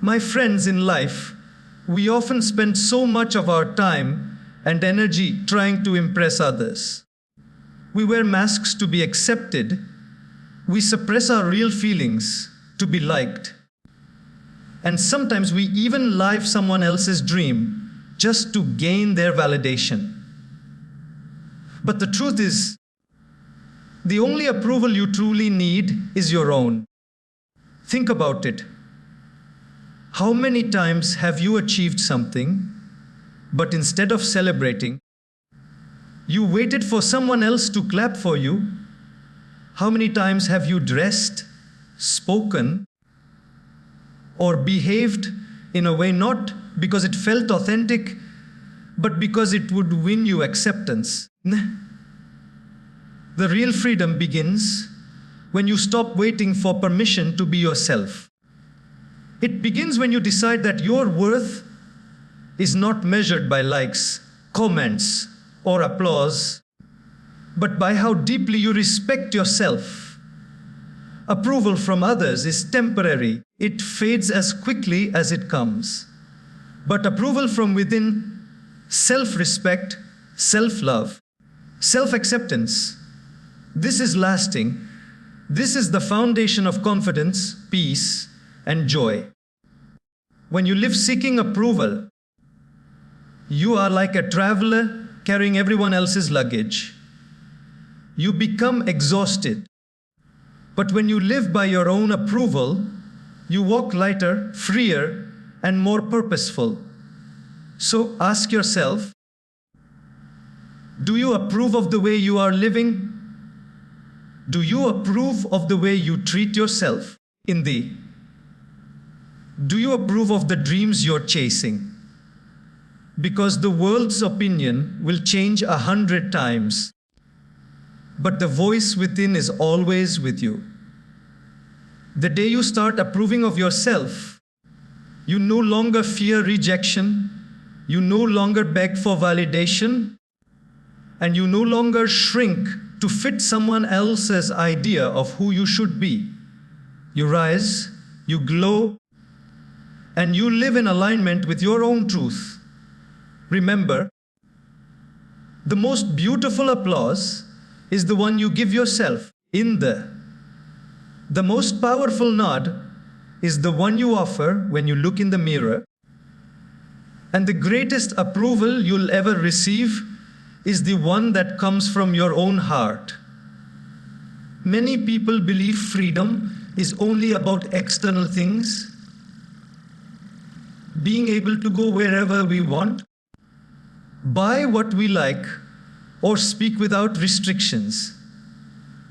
My friends, in life, we often spend so much of our time and energy trying to impress others. We wear masks to be accepted. We suppress our real feelings to be liked. And sometimes we even live someone else's dream just to gain their validation. But the truth is, the only approval you truly need is your own. Think about it. How many times have you achieved something, but instead of celebrating, you waited for someone else to clap for you? How many times have you dressed, spoken, or behaved in a way not because it felt authentic, but because it would win you acceptance? The real freedom begins when you stop waiting for permission to be yourself. It begins when you decide that your worth is not measured by likes, comments, or applause, but by how deeply you respect yourself. Approval from others is temporary. It fades as quickly as it comes. But approval from within, self-respect, self-love, self-acceptance, this is lasting. This is the foundation of confidence, peace, and joy. When you live seeking approval, you are like a traveler carrying everyone else's luggage. You become exhausted. But when you live by your own approval, you walk lighter, freer, and more purposeful. So ask yourself, do you approve of the way you are living? Do you approve of the way you treat yourself? Do you approve of the dreams you're chasing? Because the world's opinion will change 100 times, but the voice within is always with you. The day you start approving of yourself, you no longer fear rejection, you no longer beg for validation, and you no longer shrink to fit someone else's idea of who you should be. You rise, you glow, and you live in alignment with your own truth. Remember, the most beautiful applause is the one you give yourself. The most powerful nod is the one you offer when you look in the mirror. And the greatest approval you'll ever receive is the one that comes from your own heart. Many people believe freedom is only about external things, being able to go wherever we want, buy what we like, or speak without restrictions.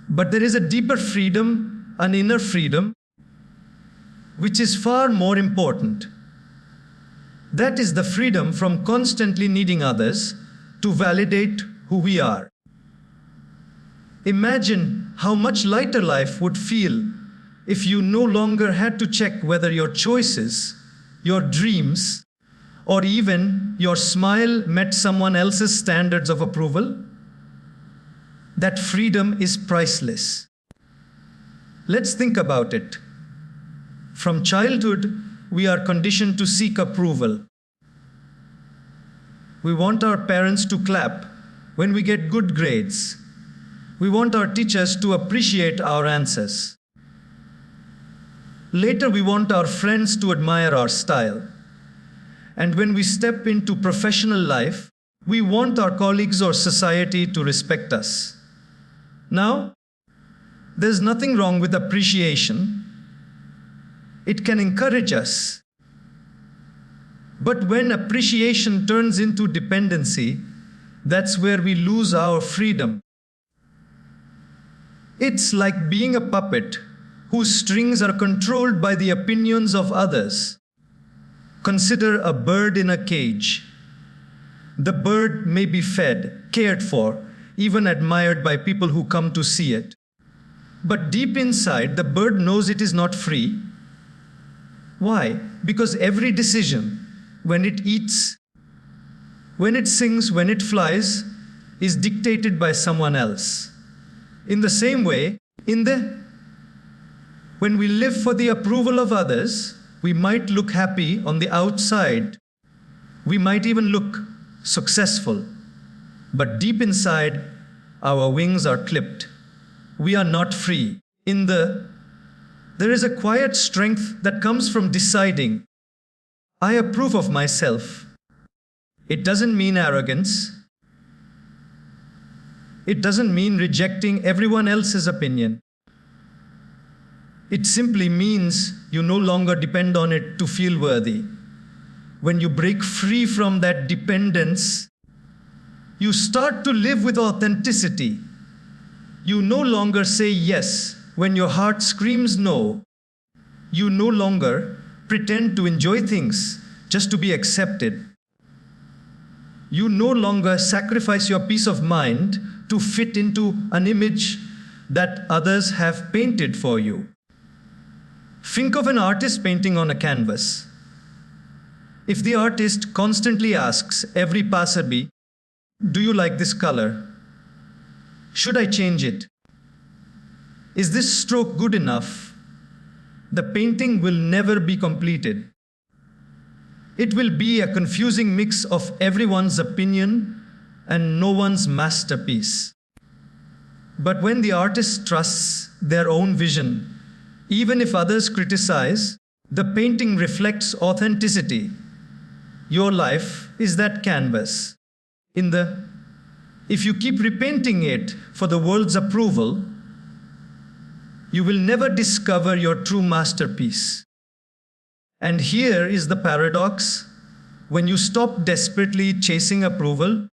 But there is a deeper freedom, an inner freedom, which is far more important. That is the freedom from constantly needing others to validate who we are. Imagine how much lighter life would feel if you no longer had to check whether your choices, your dreams, or even your smile met someone else's standards of approval. That freedom is priceless. Let's think about it. From childhood, we are conditioned to seek approval. We want our parents to clap when we get good grades. We want our teachers to appreciate our answers. Later, we want our friends to admire our style. And when we step into professional life, we want our colleagues or society to respect us. Now, there's nothing wrong with appreciation. It can encourage us. But when appreciation turns into dependency, that's where we lose our freedom. It's like being a puppet whose strings are controlled by the opinions of others. Consider a bird in a cage. The bird may be fed, cared for, even admired by people who come to see it. But deep inside, the bird knows it is not free. Why? Because every decision, when it eats, when it sings, when it flies, is dictated by someone else. In the same way, when we live for the approval of others, We might look happy on the outside. We might even look successful. But deep inside, our wings are clipped. We are not free. There is a quiet strength that comes from deciding, I approve of myself. It doesn't mean arrogance. It doesn't mean rejecting everyone else's opinion. It simply means you no longer depend on it to feel worthy. When you break free from that dependence, you start to live with authenticity. You no longer say yes when your heart screams no. You no longer pretend to enjoy things just to be accepted. You no longer sacrifice your peace of mind to fit into an image that others have painted for you. Think of an artist painting on a canvas. If the artist constantly asks every passerby, do you like this color? Should I change it? Is this stroke good enough? The painting will never be completed. It will be a confusing mix of everyone's opinion and no one's masterpiece. But when the artist trusts their own vision, even if others criticize, the painting reflects authenticity. Your life is that canvas. If you keep repainting it for the world's approval, you will never discover your true masterpiece. And here is the paradox. When you stop desperately chasing approval,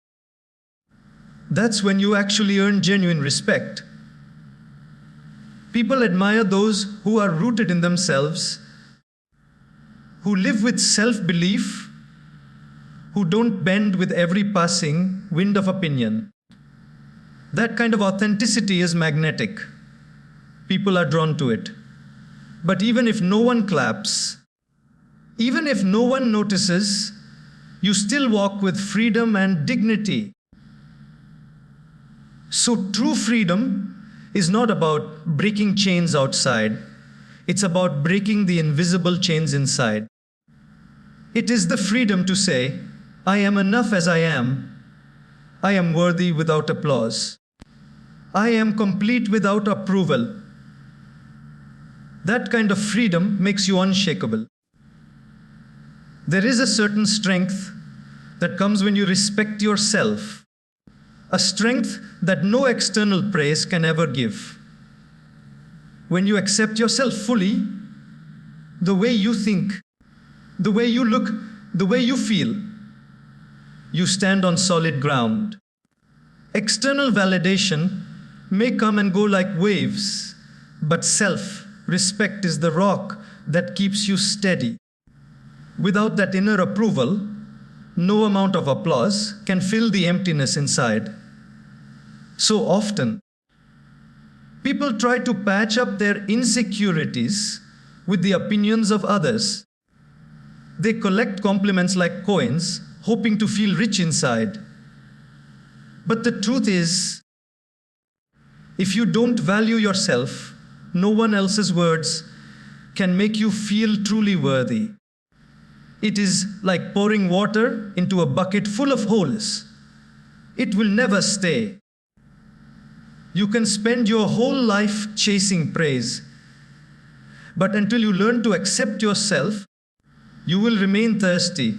that's when you actually earn genuine respect. People admire those who are rooted in themselves, who live with self-belief, who don't bend with every passing wind of opinion. That kind of authenticity is magnetic. People are drawn to it. But even if no one claps, even if no one notices, you still walk with freedom and dignity. So true freedom is not about breaking chains outside. It's about breaking the invisible chains inside. It is the freedom to say, I am enough as I am. I am worthy without applause. I am complete without approval. That kind of freedom makes you unshakable. There is a certain strength that comes when you respect yourself, a strength that no external praise can ever give. When you accept yourself fully, the way you think, the way you look, the way you feel, you stand on solid ground. External validation may come and go like waves, but self-respect is the rock that keeps you steady. Without that inner approval, no amount of applause can fill the emptiness inside. So often, people try to patch up their insecurities with the opinions of others. They collect compliments like coins, hoping to feel rich inside. But the truth is, if you don't value yourself, no one else's words can make you feel truly worthy. It is like pouring water into a bucket full of holes. It will never stay. You can spend your whole life chasing praise, but until you learn to accept yourself, you will remain thirsty.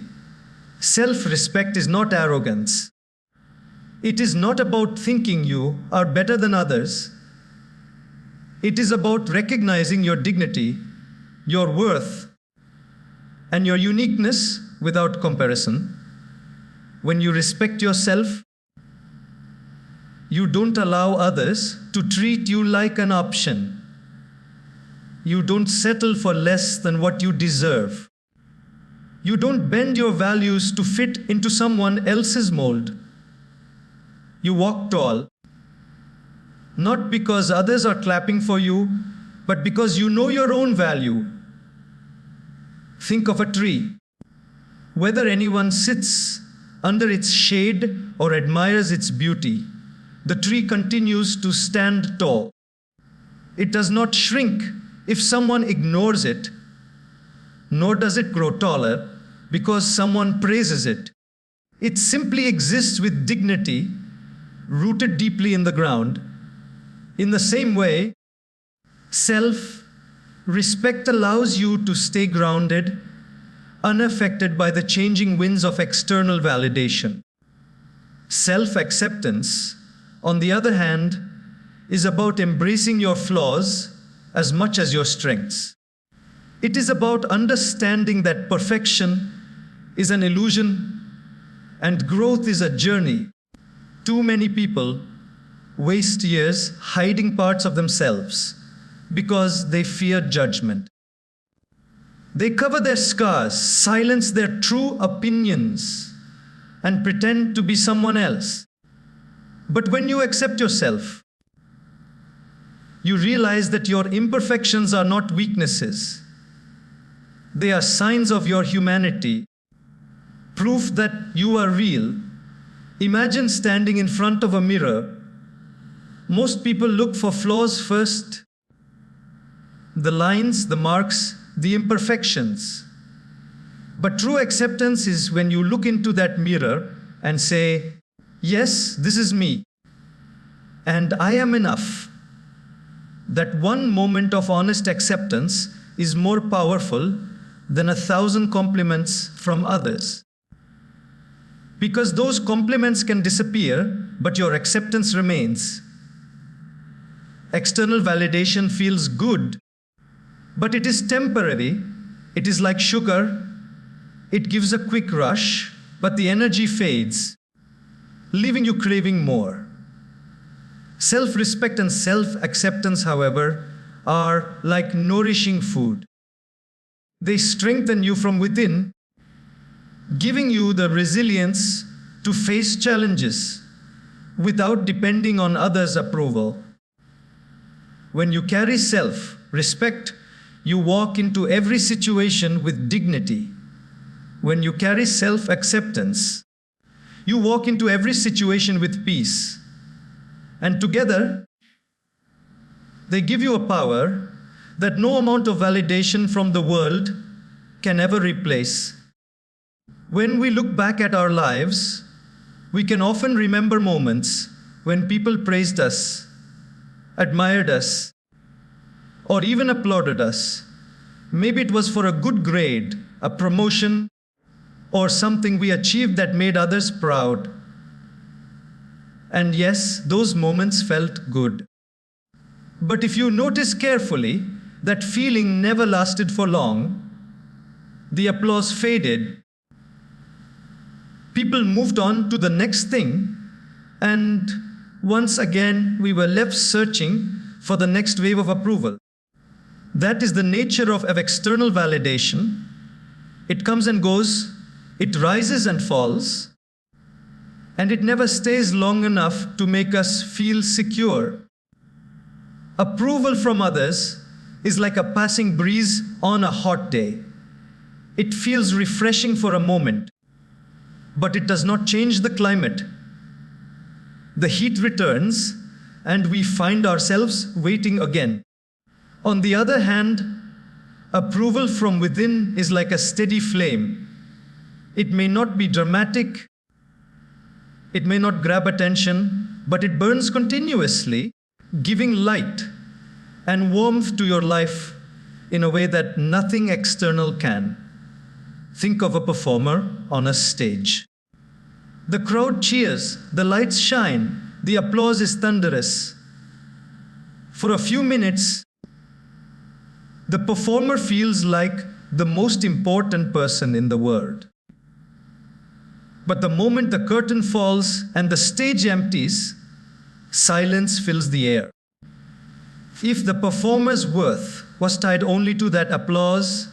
Self-respect is not arrogance. It is not about thinking you are better than others. It is about recognizing your dignity, your worth, and your uniqueness without comparison. When you respect yourself, you don't allow others to treat you like an option. You don't settle for less than what you deserve. You don't bend your values to fit into someone else's mold. You walk tall, not because others are clapping for you, but because you know your own value. Think of a tree. Whether anyone sits under its shade or admires its beauty, the tree continues to stand tall. It does not shrink if someone ignores it. nor does it grow taller because someone praises it. It simply exists with dignity, rooted deeply in the ground. In the same way, self-respect allows you to stay grounded, unaffected by the changing winds of external validation. Self-acceptance, on the other hand, is about embracing your flaws as much as your strengths. It is about understanding that perfection is an illusion and growth is a journey. Too many people waste years hiding parts of themselves because they fear judgment. They cover their scars, silence their true opinions, and pretend to be someone else. But when you accept yourself, you realize that your imperfections are not weaknesses. They are signs of your humanity, proof that you are real. Imagine standing in front of a mirror. Most people look for flaws first. The lines, the marks, the imperfections. But true acceptance is when you look into that mirror and say, yes, this is me, and I am enough. That one moment of honest acceptance is more powerful than 1,000 compliments from others. Because those compliments can disappear, but your acceptance remains. External validation feels good, but it is temporary. It is like sugar. It gives a quick rush, but the energy fades, leaving you craving more. Self-respect and self-acceptance, however, are like nourishing food. They strengthen you from within, giving you the resilience to face challenges without depending on others' approval. When you carry self-respect, you walk into every situation with dignity. When you carry self-acceptance, you walk into every situation with peace. And together, they give you a power that no amount of validation from the world can ever replace. When we look back at our lives, we can often remember moments when people praised us, admired us, or even applauded us. Maybe it was for a good grade, a promotion, or something we achieved that made others proud. And yes, those moments felt good. But if you notice carefully, that feeling never lasted for long. The applause faded. People moved on to the next thing, and once again we were left searching for the next wave of approval. That is the nature of external validation. It comes and goes, it rises and falls, and it never stays long enough to make us feel secure. Approval from others is like a passing breeze on a hot day. It feels refreshing for a moment, but it does not change the climate. The heat returns, and we find ourselves waiting again. On the other hand, approval from within is like a steady flame. It may not be dramatic, it may not grab attention, but it burns continuously, giving light and warmth to your life in a way that nothing external can. Think of a performer on a stage. The crowd cheers, the lights shine, the applause is thunderous. For a few minutes, the performer feels like the most important person in the world. But the moment the curtain falls and the stage empties, silence fills the air. If the performer's worth was tied only to that applause,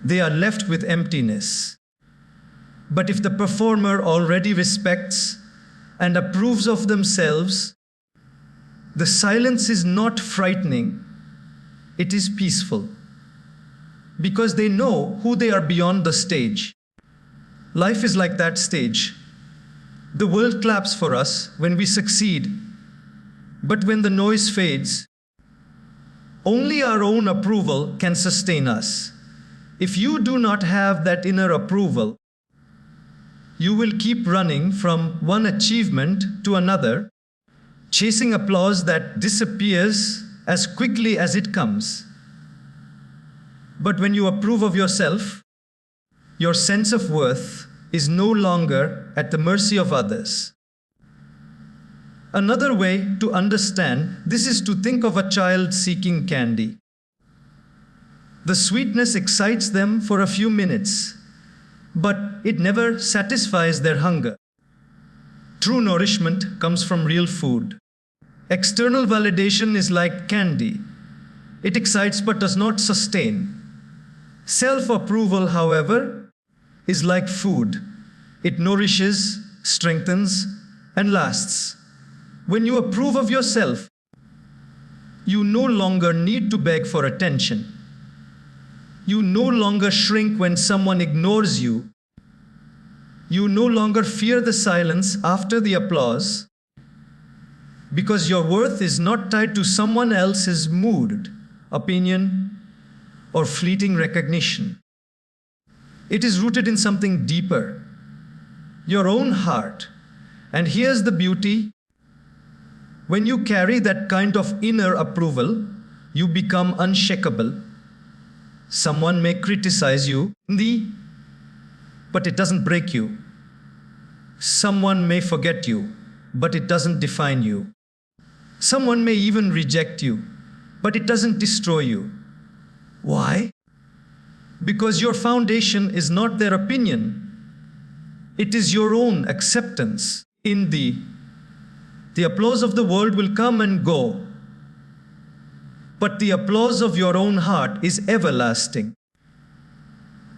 they are left with emptiness. But if the performer already respects and approves of themselves, the silence is not frightening, it is peaceful. Because they know who they are beyond the stage. Life is like that stage. The world claps for us when we succeed. But when the noise fades, only our own approval can sustain us. If you do not have that inner approval, you will keep running from one achievement to another, chasing applause that disappears as quickly as it comes. But when you approve of yourself, your sense of worth is no longer at the mercy of others. Another way to understand this is to think of a child seeking candy. The sweetness excites them for a few minutes, but it never satisfies their hunger. True nourishment comes from real food. External validation is like candy. It excites but does not sustain. Self-approval, however, is like food. It nourishes, strengthens, and lasts. When you approve of yourself, you no longer need to beg for attention. You no longer shrink when someone ignores you. You no longer fear the silence after the applause, because your worth is not tied to someone else's mood, opinion, or fleeting recognition. It is rooted in something deeper, your own heart. And here's the beauty. When you carry that kind of inner approval, you become unshakable. Someone may criticize you, but it doesn't break you. Someone may forget you, but it doesn't define you. Someone may even reject you, but it doesn't destroy you. Why? Because your foundation is not their opinion. It is your own acceptance. The applause of the world will come and go, but the applause of your own heart is everlasting.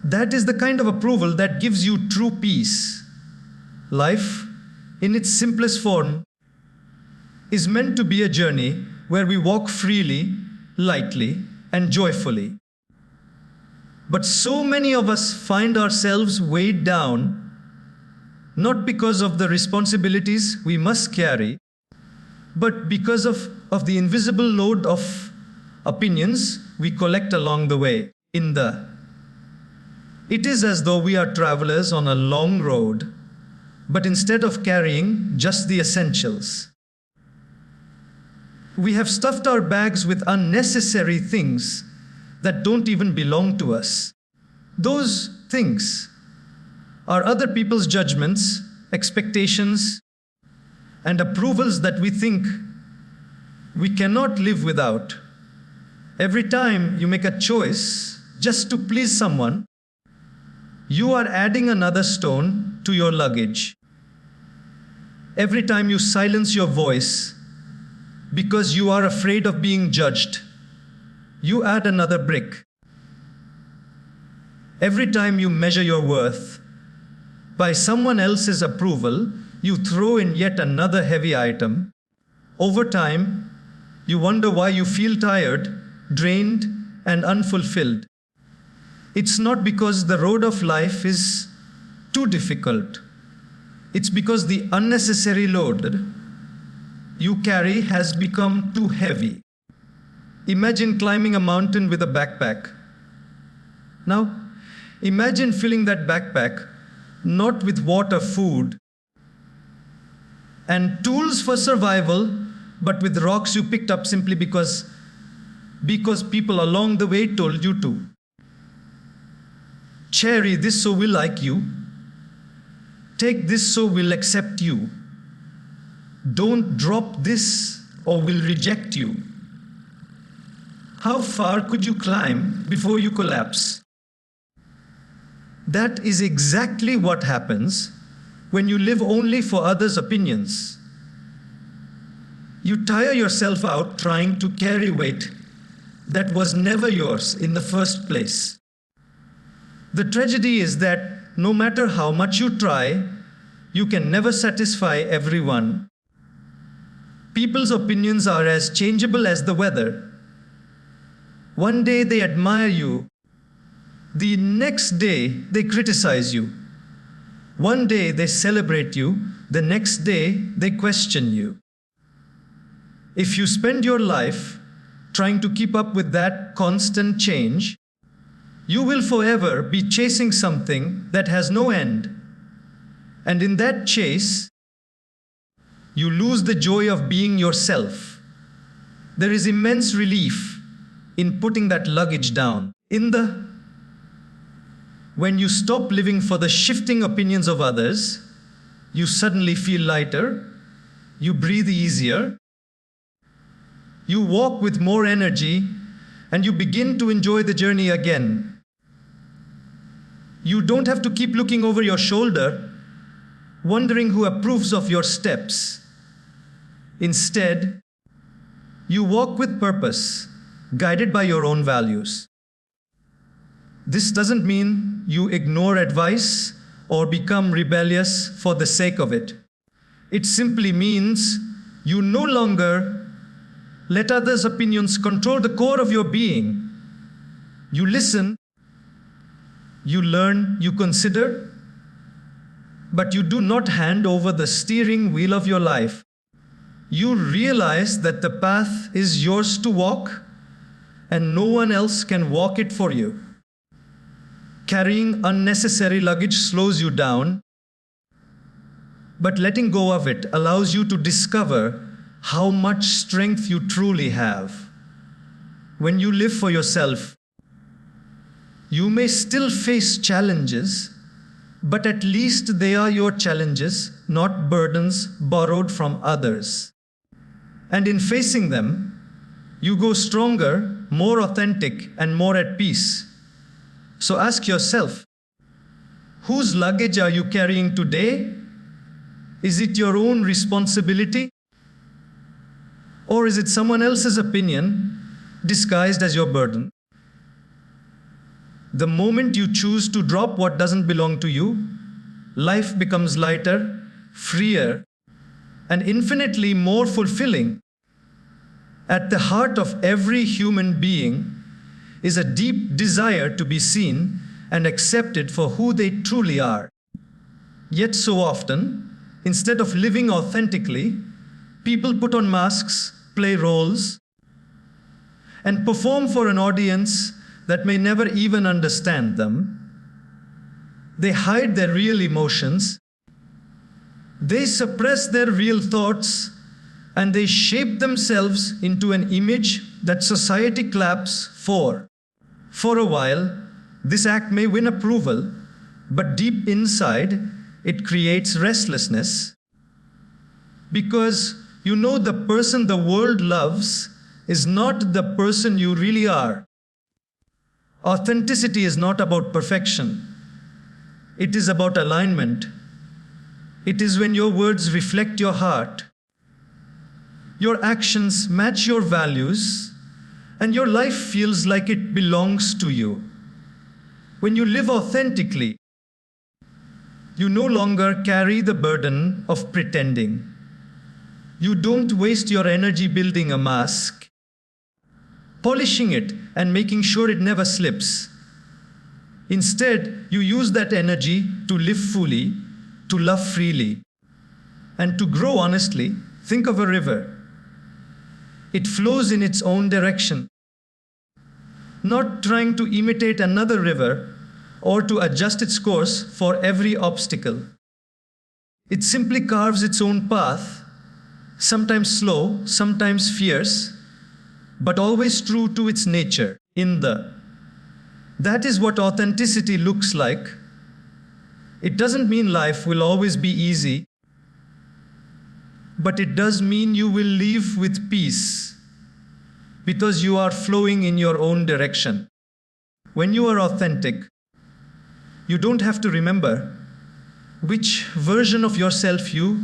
That is the kind of approval that gives you true peace. Life, in its simplest form, is meant to be a journey where we walk freely, lightly, and joyfully. But so many of us find ourselves weighed down, not because of the responsibilities we must carry, but because of the invisible load of opinions we collect along the way. It is as though we are travelers on a long road, but instead of carrying just the essentials, we have stuffed our bags with unnecessary things that don't even belong to us. Those things are other people's judgments, expectations, and approvals that we think we cannot live without. Every time you make a choice just to please someone, you are adding another stone to your luggage. Every time you silence your voice because you are afraid of being judged, you add another brick. Every time you measure your worth by someone else's approval, you throw in yet another heavy item. Over time, you wonder why you feel tired, drained, and unfulfilled. It's not because the road of life is too difficult. It's because the unnecessary load you carry has become too heavy. Imagine climbing a mountain with a backpack. Now, imagine filling that backpack not with water, food, and tools for survival, but with rocks you picked up simply because people along the way told you to. Cherry this so we'll like you. Take this so we'll accept you. Don't drop this or we'll reject you. How far could you climb before you collapse? That is exactly what happens when you live only for others' opinions. You tire yourself out trying to carry weight that was never yours in the first place. The tragedy is that no matter how much you try, you can never satisfy everyone. People's opinions are as changeable as the weather. One day they admire you. The next day they criticize you. One day they celebrate you. The next day they question you. If you spend your life trying to keep up with that constant change, You will forever be chasing something that has no end. And in that chase, you lose the joy of being yourself. There is immense relief in putting that luggage down. When you stop living for the shifting opinions of others, you suddenly feel lighter, you breathe easier, you walk with more energy, and you begin to enjoy the journey again. You don't have to keep looking over your shoulder, wondering who approves of your steps. Instead, you walk with purpose, guided by your own values. This doesn't mean you ignore advice or become rebellious for the sake of it. It simply means you no longer let others' opinions control the core of your being. You listen, you learn, you consider, but you do not hand over the steering wheel of your life. You realize that the path is yours to walk, and no one else can walk it for you. Carrying unnecessary luggage slows you down, but letting go of it allows you to discover how much strength you truly have. When you live for yourself, you may still face challenges, but at least they are your challenges, not burdens borrowed from others. And in facing them, you go stronger, more authentic, and more at peace. So ask yourself, whose luggage are you carrying today? Is it your own responsibility? Or is it someone else's opinion disguised as your burden? The moment you choose to drop what doesn't belong to you, life becomes lighter, freer, and infinitely more fulfilling. At the heart of every human being is a deep desire to be seen and accepted for who they truly are. Yet so often, instead of living authentically, people put on masks, play roles, and perform for an audience that may never even understand them. They hide their real emotions, they suppress their real thoughts, and they shape themselves into an image that society claps for. For a while, this act may win approval, but deep inside, it creates restlessness. Because you know the person the world loves is not the person you really are. Authenticity is not about perfection. It is about alignment. It is when your words reflect your heart, your actions match your values, and your life feels like it belongs to you. When you live authentically, you no longer carry the burden of pretending. You don't waste your energy building a mask, polishing it and making sure it never slips. Instead, you use that energy to live fully, to love freely, and to grow honestly. Think of a river. It flows in its own direction, not trying to imitate another river or to adjust its course for every obstacle. It simply carves its own path, sometimes slow, sometimes fierce, but always true to its nature. That is what authenticity looks like. It doesn't mean life will always be easy, but it does mean you will live with peace, because you are flowing in your own direction. When you are authentic, you don't have to remember which version of yourself you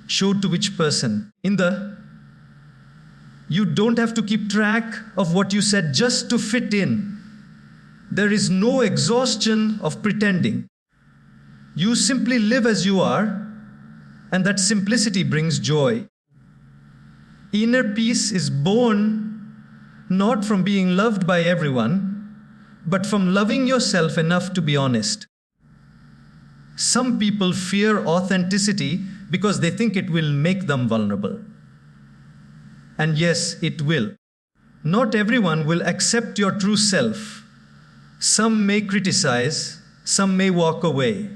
showed to which person. You don't have to keep track of what you said just to fit in. There is no exhaustion of pretending. You simply live as you are, and that simplicity brings joy. Inner peace is born not from being loved by everyone, but from loving yourself enough to be honest. Some people fear authenticity because they think it will make them vulnerable. And yes, it will. Not everyone will accept your true self. Some may criticize, some may walk away.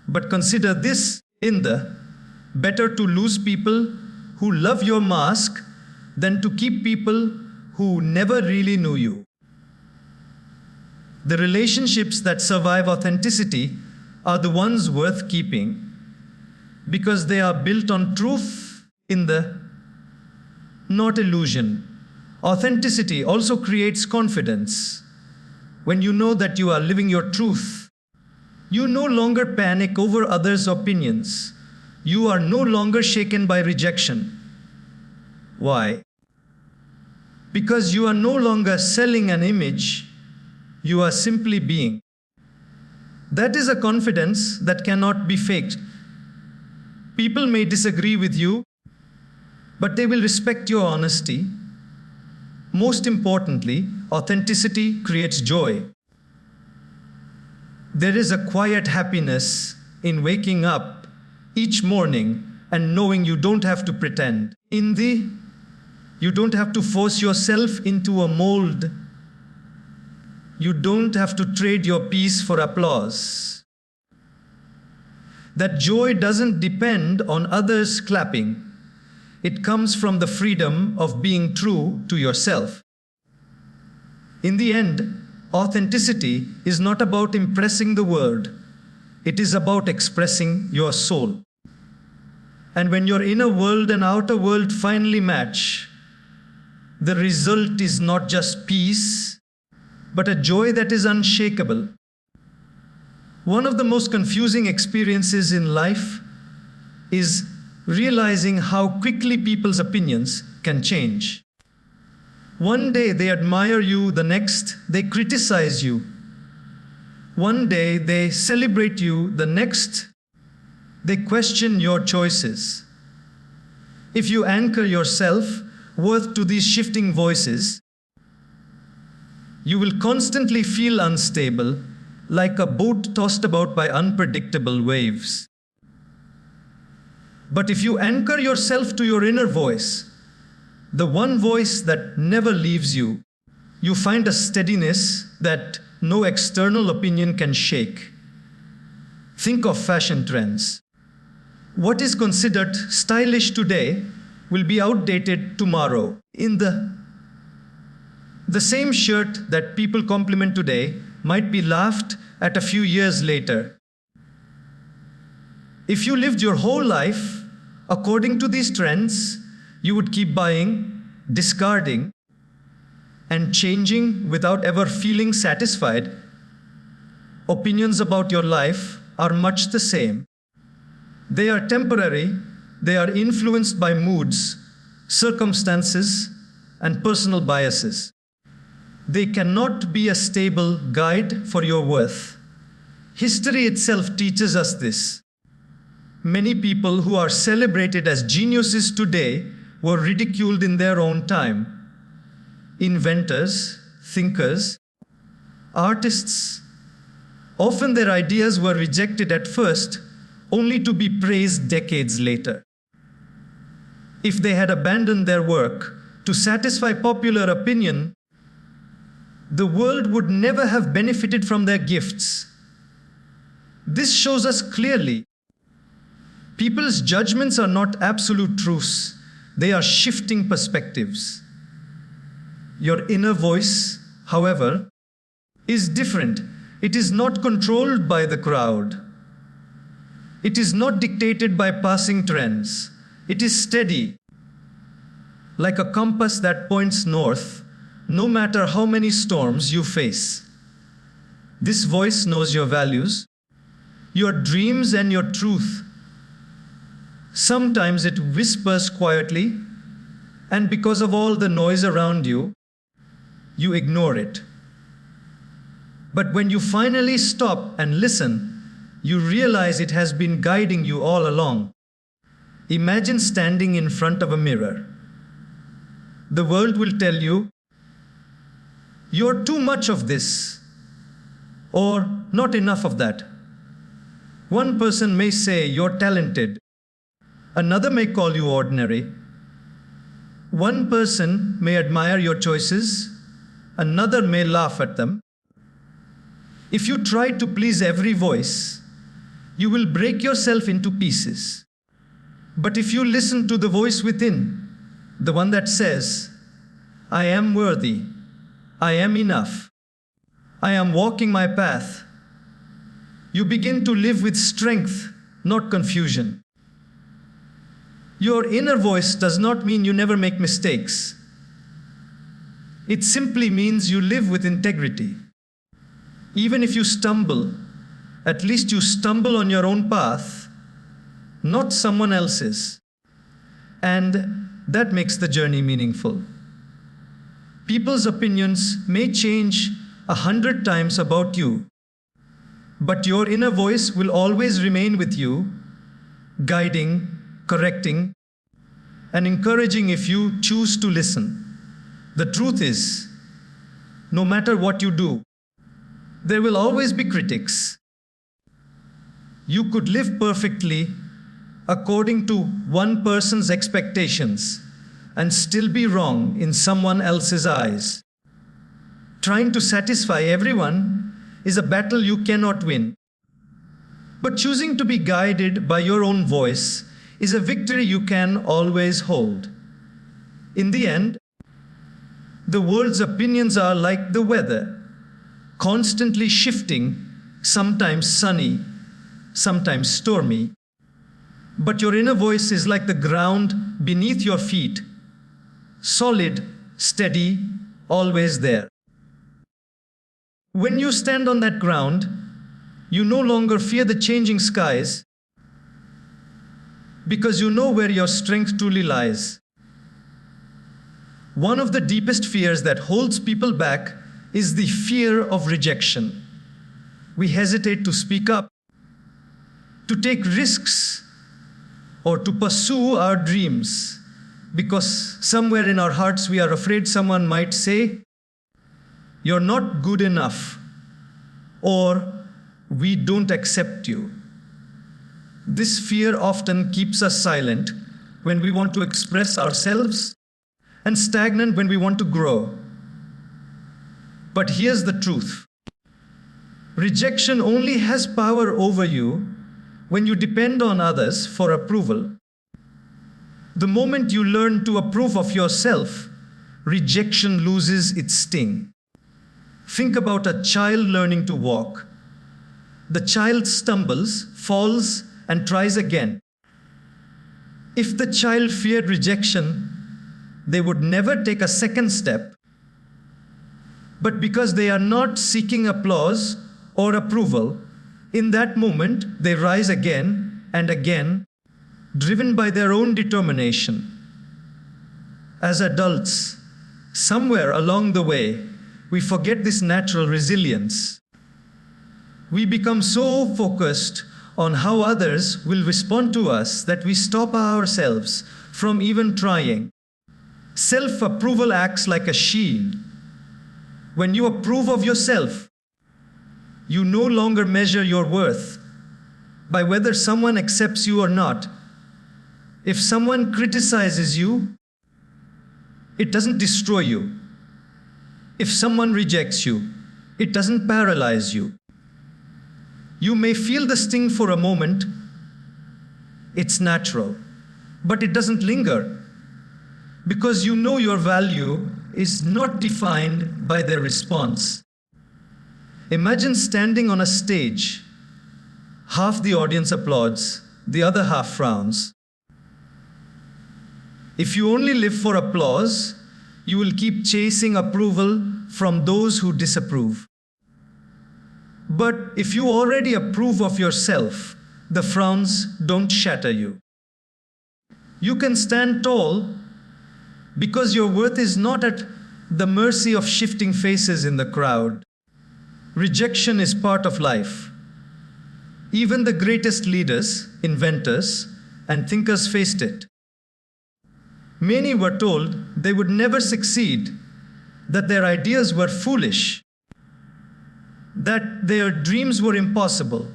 But consider this in the better to lose people who love your mask than to keep people who never really knew you. The relationships that survive authenticity are the ones worth keeping because they are built on truth in the not illusion. Authenticity also creates confidence. When you know that you are living your truth, you no longer panic over others' opinions. You are no longer shaken by rejection. Why? Because you are no longer selling an image, you are simply being. That is a confidence that cannot be faked. People may disagree with you, but they will respect your honesty. Most importantly, authenticity creates joy. There is a quiet happiness in waking up each morning and knowing you don't have to pretend. You don't have to force yourself into a mold. You don't have to trade your peace for applause. That joy doesn't depend on others clapping. It comes from the freedom of being true to yourself. In the end, authenticity is not about impressing the world. It is about expressing your soul. And when your inner world and outer world finally match, the result is not just peace, but a joy that is unshakable. One of the most confusing experiences in life is realizing how quickly people's opinions can change. One day they admire you, the next they criticize you. One day they celebrate you, the next they question your choices. If you anchor your self-worth to these shifting voices, you will constantly feel unstable, like a boat tossed about by unpredictable waves. But if you anchor yourself to your inner voice, the one voice that never leaves you, you find a steadiness that no external opinion can shake. Think of fashion trends. What is considered stylish today will be outdated tomorrow. In the same shirt that people compliment today might be laughed at a few years later. If you lived your whole life according to these trends, you would keep buying, discarding, and changing without ever feeling satisfied. Opinions about your life are much the same. They are temporary, they are influenced by moods, circumstances, and personal biases. They cannot be a stable guide for your worth. History itself teaches us this. Many people who are celebrated as geniuses today were ridiculed in their own time. Inventors, thinkers, artists, often their ideas were rejected at first, only to be praised decades later. If they had abandoned their work to satisfy popular opinion, the world would never have benefited from their gifts. This shows us clearly, people's judgments are not absolute truths, they are shifting perspectives. Your inner voice, however, is different. It is not controlled by the crowd. It is not dictated by passing trends. It is steady, like a compass that points north, no matter how many storms you face. This voice knows your values, your dreams, and your truth. Sometimes it whispers quietly, and because of all the noise around you, you ignore it. But when you finally stop and listen, you realize it has been guiding you all along. Imagine standing in front of a mirror. The world will tell you, you're too much of this, or not enough of that. One person may say you're talented. Another may call you ordinary. One person may admire your choices. Another may laugh at them. If you try to please every voice, you will break yourself into pieces. But if you listen to the voice within, the one that says, I am worthy, I am enough, I am walking my path, you begin to live with strength, not confusion. Your inner voice does not mean you never make mistakes. It simply means you live with integrity. Even if you stumble, at least you stumble on your own path, not someone else's. And that makes the journey meaningful. People's opinions may change 100 times about you, but your inner voice will always remain with you, guiding, correcting, and encouraging if you choose to listen. The truth is, no matter what you do, there will always be critics. You could live perfectly according to one person's expectations and still be wrong in someone else's eyes. Trying to satisfy everyone is a battle you cannot win. But choosing to be guided by your own voice is a victory you can always hold. In the end, the world's opinions are like the weather, constantly shifting, sometimes sunny, sometimes stormy. But your inner voice is like the ground beneath your feet, solid, steady, always there. When you stand on that ground, you no longer fear the changing skies because you know where your strength truly lies. One of the deepest fears that holds people back is the fear of rejection. We hesitate to speak up, to take risks, or to pursue our dreams because somewhere in our hearts we are afraid someone might say, "You're not good enough," or "We don't accept you." This fear often keeps us silent when we want to express ourselves and stagnant when we want to grow. But here's the truth. Rejection only has power over you when you depend on others for approval. The moment you learn to approve of yourself, rejection loses its sting. Think about a child learning to walk. The child stumbles, falls, and tries again. If the child feared rejection, they would never take a second step. But because they are not seeking applause or approval, in that moment they rise again and again, driven by their own determination. As adults, somewhere along the way, we forget this natural resilience. We become so focused on how others will respond to us that we stop ourselves from even trying. Self-approval acts like a shield. When you approve of yourself, you no longer measure your worth by whether someone accepts you or not. If someone criticizes you, it doesn't destroy you. If someone rejects you, it doesn't paralyze you. You may feel the sting for a moment. It's natural, but it doesn't linger because you know your value is not defined by their response. Imagine standing on a stage. Half the audience applauds, the other half frowns. If you only live for applause, you will keep chasing approval from those who disapprove. But if you already approve of yourself, the frowns don't shatter you. You can stand tall because your worth is not at the mercy of shifting faces in the crowd. Rejection is part of life. Even the greatest leaders, inventors, and thinkers faced it. Many were told they would never succeed, that their ideas were foolish, that their dreams were impossible.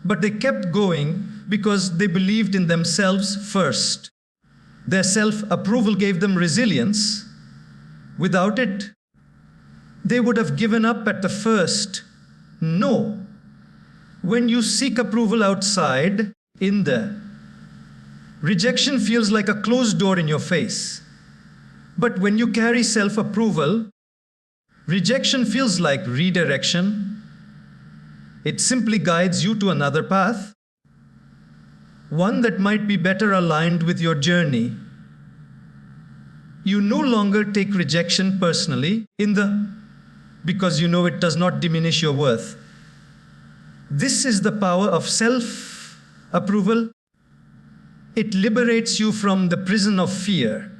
But they kept going because they believed in themselves first. Their self-approval gave them resilience. Without it, they would have given up at the first No. When you seek approval outside, in there, rejection feels like a closed door in your face. But when you carry self-approval, rejection feels like redirection. It simply guides you to another path, one that might be better aligned with your journey. You no longer take rejection personally because you know it does not diminish your worth. This is the power of self-approval. It liberates you from the prison of fear.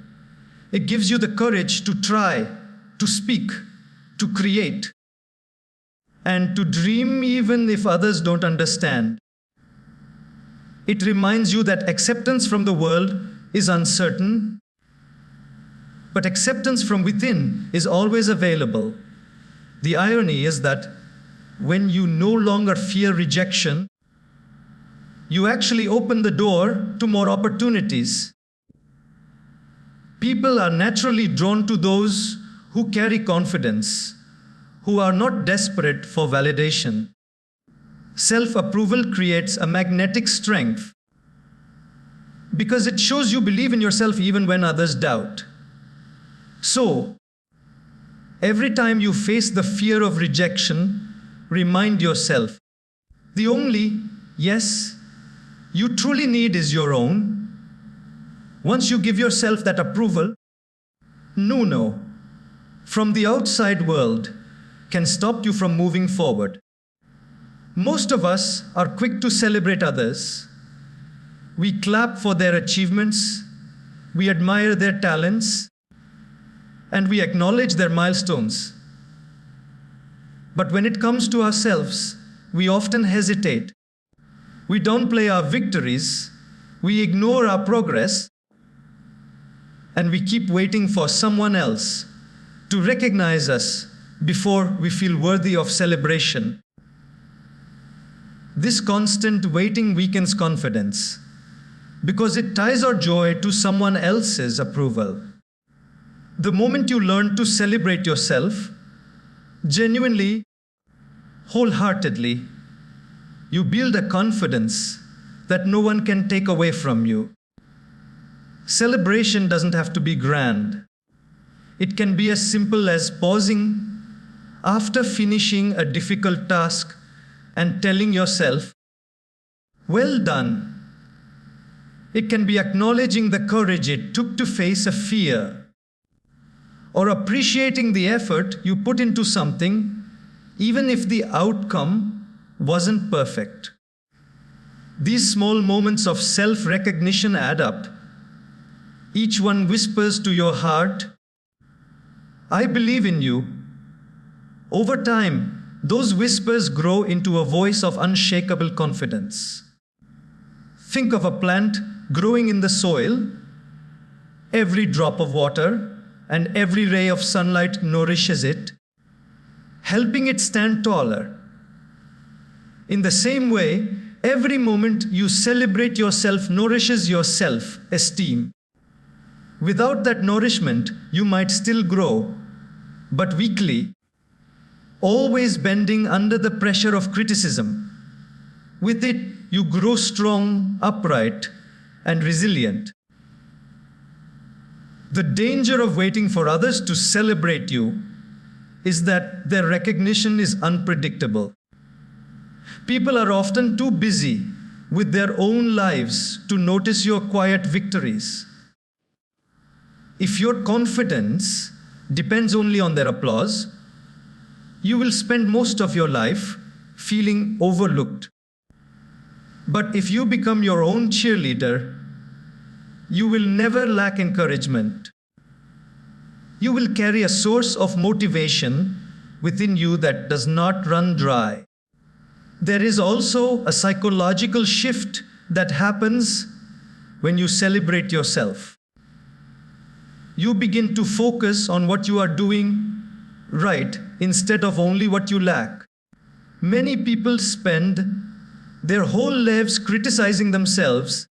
It gives you the courage to try, to speak, to create, and to dream even if others don't understand. It reminds you that acceptance from the world is uncertain, but acceptance from within is always available. The irony is that when you no longer fear rejection, you actually open the door to more opportunities. People are naturally drawn to those who carry confidence, who are not desperate for validation. Self-approval creates a magnetic strength because it shows you believe in yourself even when others doubt. So, every time you face the fear of rejection, remind yourself, the only yes you truly need is your own. Once you give yourself that approval, no from the outside world can stop you from moving forward. Most of us are quick to celebrate others. We clap for their achievements, we admire their talents, and we acknowledge their milestones. But when it comes to ourselves, we often hesitate. We downplay our victories, we ignore our progress, and we keep waiting for someone else to recognize us before we feel worthy of celebration. This constant waiting weakens confidence because it ties our joy to someone else's approval. The moment you learn to celebrate yourself, genuinely, wholeheartedly, you build a confidence that no one can take away from you. Celebration doesn't have to be grand. It can be as simple as pausing after finishing a difficult task and telling yourself, well done. It can be acknowledging the courage it took to face a fear, or appreciating the effort you put into something, even if the outcome wasn't perfect. These small moments of self-recognition add up. Each one whispers to your heart, I believe in you. Over time, those whispers grow into a voice of unshakable confidence. Think of a plant growing in the soil. Every drop of water and every ray of sunlight nourishes it, helping it stand taller. In the same way, every moment you celebrate yourself nourishes your self-esteem. Without that nourishment, you might still grow, but weakly, always bending under the pressure of criticism. With it, you grow strong, upright, and resilient. The danger of waiting for others to celebrate you is that their recognition is unpredictable. People are often too busy with their own lives to notice your quiet victories. If your confidence depends only on their applause, you will spend most of your life feeling overlooked. But if you become your own cheerleader, you will never lack encouragement. You will carry a source of motivation within you that does not run dry. There is also a psychological shift that happens when you celebrate yourself. You begin to focus on what you are doing right instead of only what you lack. Many people spend their whole lives criticizing themselves,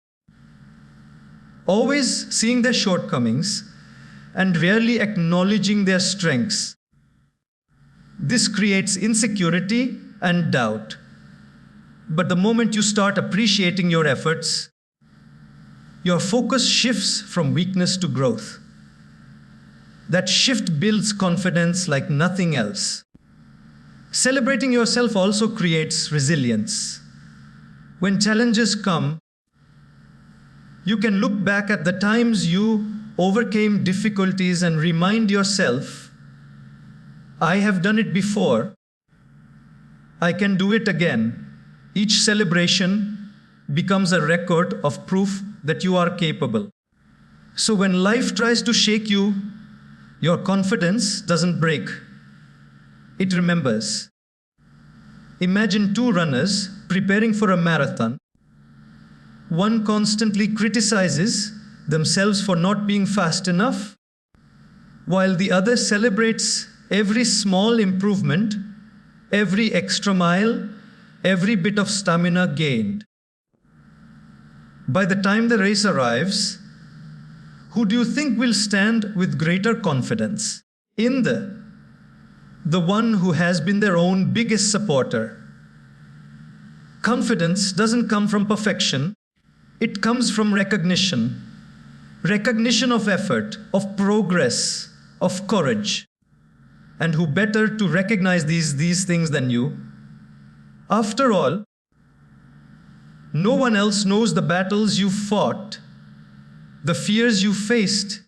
always seeing their shortcomings, and rarely acknowledging their strengths. This creates insecurity and doubt. But the moment you start appreciating your efforts, your focus shifts from weakness to growth. That shift builds confidence like nothing else. Celebrating yourself also creates resilience. When challenges come, you can look back at the times you overcame difficulties and remind yourself, I have done it before. I can do it again. Each celebration becomes a record of proof that you are capable. So when life tries to shake you, your confidence doesn't break. It remembers. Imagine two runners preparing for a marathon. One constantly criticizes themselves for not being fast enough, while the other celebrates every small improvement, every extra mile, every bit of stamina gained. By the time the race arrives, who do you think will stand with greater confidence? In the one who has been their own biggest supporter. Confidence doesn't come from perfection, it comes from recognition. Recognition of effort, of progress, of courage. And who better to recognize these things than you? After all, no one else knows the battles you fought, the fears you faced,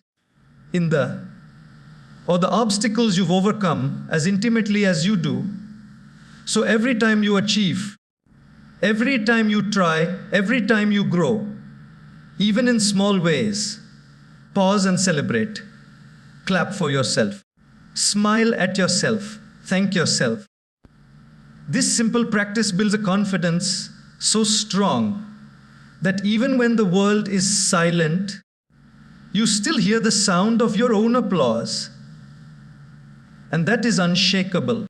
or the obstacles you've overcome as intimately as you do. So every time you achieve, every time you try, every time you grow, even in small ways, pause and celebrate. Clap for yourself. Smile at yourself. Thank yourself. This simple practice builds a confidence so strong that even when the world is silent, you still hear the sound of your own applause. And that is unshakable.